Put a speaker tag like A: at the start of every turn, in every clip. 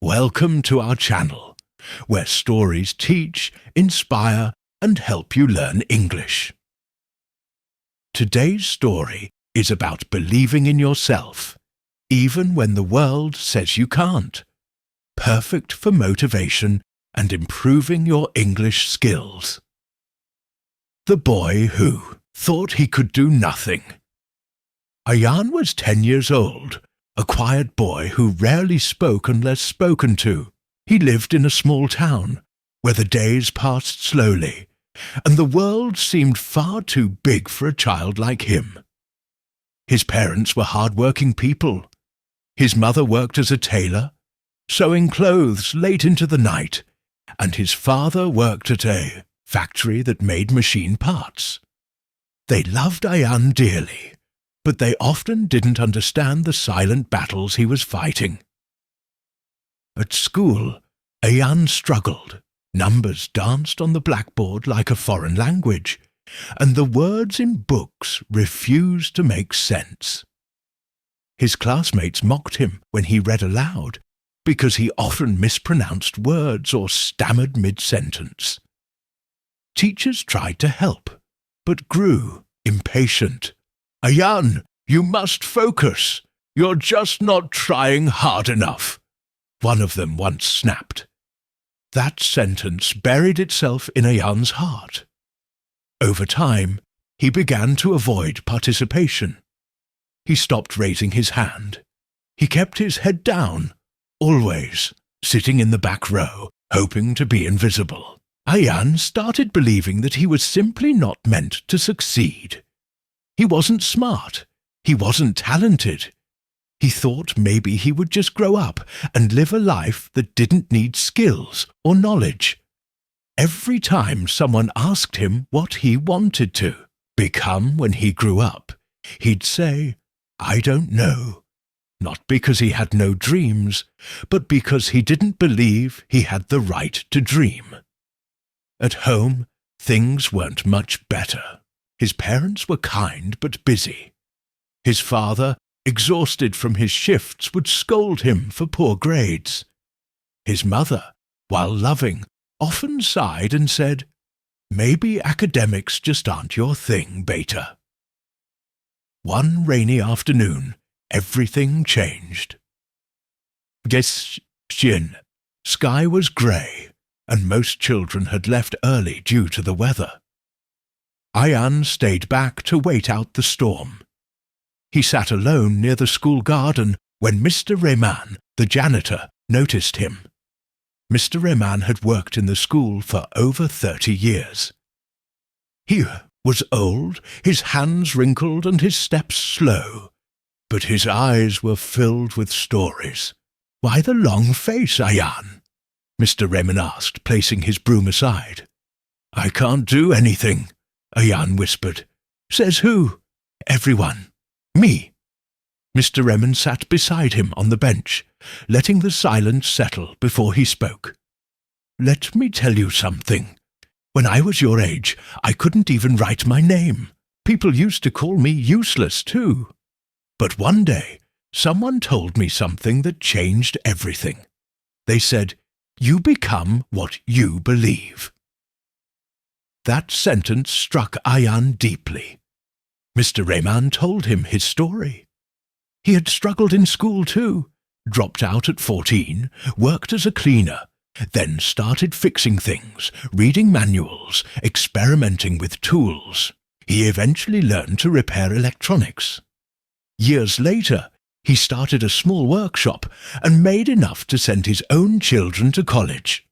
A: Welcome to our channel, where stories teach, inspire, and help you learn English. Today's story is about believing in yourself, even when the world says you can't. Perfect for motivation and improving your English skills. The boy who thought he could do nothing. Ayan was 10 years old, a quiet boy who rarely spoke unless spoken to. He lived in a small town, where the days passed slowly, and the world seemed far too big for a child like him. His parents were hard-working people. His mother worked as a tailor, sewing clothes late into the night, and his father worked at a factory that made machine parts. They loved Ayan dearly, but they often didn't understand the silent battles he was fighting. At school, Ayan struggled. Numbers danced on the blackboard like a foreign language, and the words in books refused to make sense. His classmates mocked him when he read aloud, because he often mispronounced words or stammered mid-sentence. Teachers tried to help, but grew impatient. "Ayan, you must focus. You're just not trying hard enough," one of them once snapped. That sentence buried itself in Ayan's heart. Over time, he began to avoid participation. He stopped raising his hand. He kept his head down, always sitting in the back row, hoping to be invisible. Ayan started believing that he was simply not meant to succeed. He wasn't smart. He wasn't talented. He thought maybe he would just grow up and live a life that didn't need skills or knowledge. Every time someone asked him what he wanted to become when he grew up, he'd say, "I don't know." Not because he had no dreams, but because he didn't believe he had the right to dream. At home, things weren't much better. His parents were kind but busy. His father, exhausted from his shifts, would scold him for poor grades. His mother, while loving, often sighed and said, "Maybe academics just aren't your thing, beta." One rainy afternoon, everything changed. Sky was grey, and most children had left early due to the weather. Ayan stayed back to wait out the storm. He sat alone near the school garden when Mr. Rehman, the janitor, noticed him. Mr. Rehman had worked in the school for over 30 years. He was old, his hands wrinkled and his steps slow, but his eyes were filled with stories. "Why the long face, Ayan?" Mr. Rehman asked, placing his broom aside. "I can't do anything," Ayan whispered. "Says who?" "Everyone. Me." Mr. Rehman sat beside him on the bench, letting the silence settle before he spoke. "Let me tell you something. When I was your age, I couldn't even write my name. People used to call me useless, too. But one day, someone told me something that changed everything. They said, 'You become what you believe.'" That sentence struck Ayan deeply. Mr. Rehman told him his story. He had struggled in school too, dropped out at 14, worked as a cleaner, then started fixing things, reading manuals, experimenting with tools. He eventually learned to repair electronics. Years later, he started a small workshop and made enough to send his own children to college.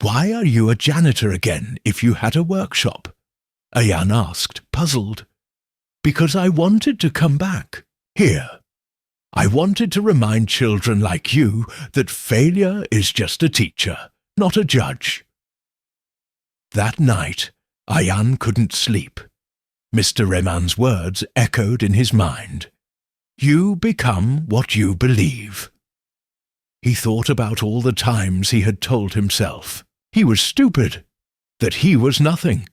A: "Why are you a janitor again if you had a workshop?" Ayan asked, puzzled. "Because I wanted to come back. Here. I wanted to remind children like you that failure is just a teacher, not a judge." That night, Ayan couldn't sleep. Mr. Rehman's words echoed in his mind. "You become what you believe." He thought about all the times he had told himself he was stupid, that he was nothing.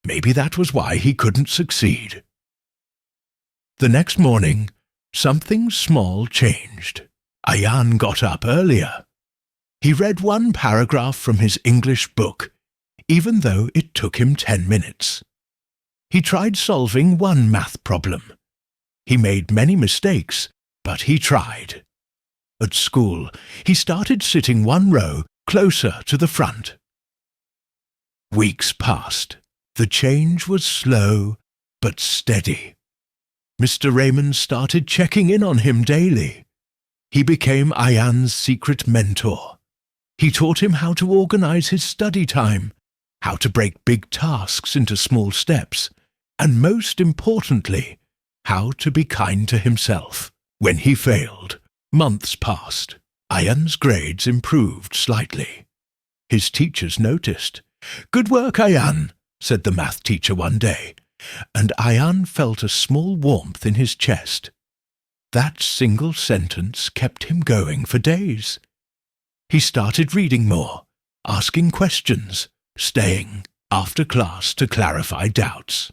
A: Maybe that was why he couldn't succeed. The next morning, something small changed. Ayan got up earlier. He read one paragraph from his English book, even though it took him 10 minutes. He tried solving one math problem. He made many mistakes, but he tried. At school, he started sitting one row closer to the front. Weeks passed. The change was slow but steady. Mr. Raymond started checking in on him daily. He became Ayan's secret mentor. He taught him how to organize his study time, how to break big tasks into small steps, and most importantly, how to be kind to himself. When he failed, months passed. Ayan's grades improved slightly. His teachers noticed. "Good work, Ayan," said the math teacher one day, and Ayan felt a small warmth in his chest. That single sentence kept him going for days. He started reading more, asking questions, staying after class to clarify doubts.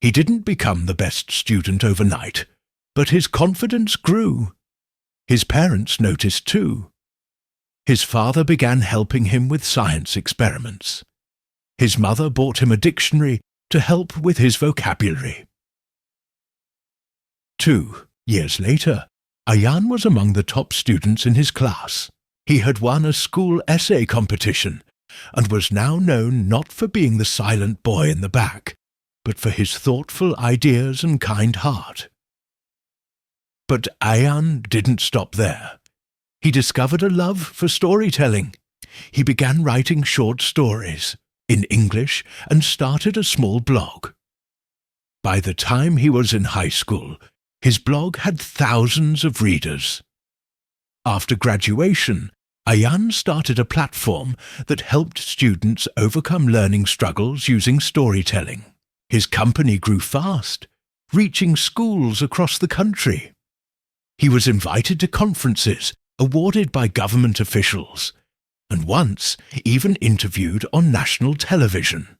A: He didn't become the best student overnight, but his confidence grew. His parents noticed too. His father began helping him with science experiments. His mother bought him a dictionary to help with his vocabulary. 2 years later, Ayan was among the top students in his class. He had won a school essay competition and was now known not for being the silent boy in the back, but for his thoughtful ideas and kind heart. But Ayan didn't stop there. He discovered a love for storytelling. He began writing short stories in English and started a small blog. By the time he was in high school, his blog had thousands of readers. After graduation, Ayan started a platform that helped students overcome learning struggles using storytelling. His company grew fast, reaching schools across the country. He was invited to conferences awarded by government officials, and once even interviewed on national television.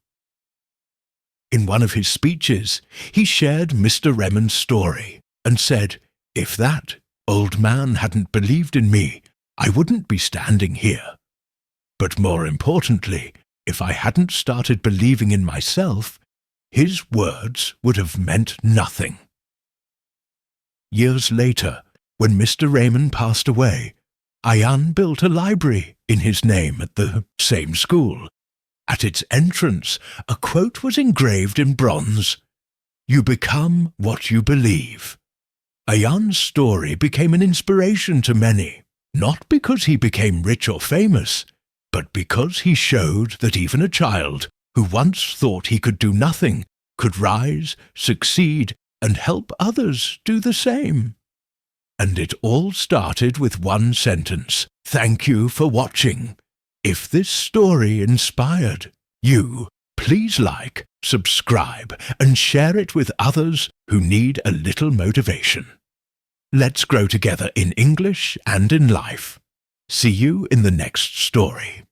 A: In one of his speeches, he shared Mr. Raymond's story and said, "If that old man hadn't believed in me, I wouldn't be standing here. But more importantly, if I hadn't started believing in myself, his words would have meant nothing." Years later, when Mr. Raymond passed away, Ayan built a library in his name at the same school. At its entrance, a quote was engraved in bronze: "You become what you believe." Ayan's story became an inspiration to many, not because he became rich or famous, but because he showed that even a child who once thought he could do nothing could rise, succeed, and help others do the same. And it all started with one sentence: "Thank you for watching." If this story inspired you, please like, subscribe, and share it with others who need a little motivation. Let's grow together in English and in life. See you in the next story.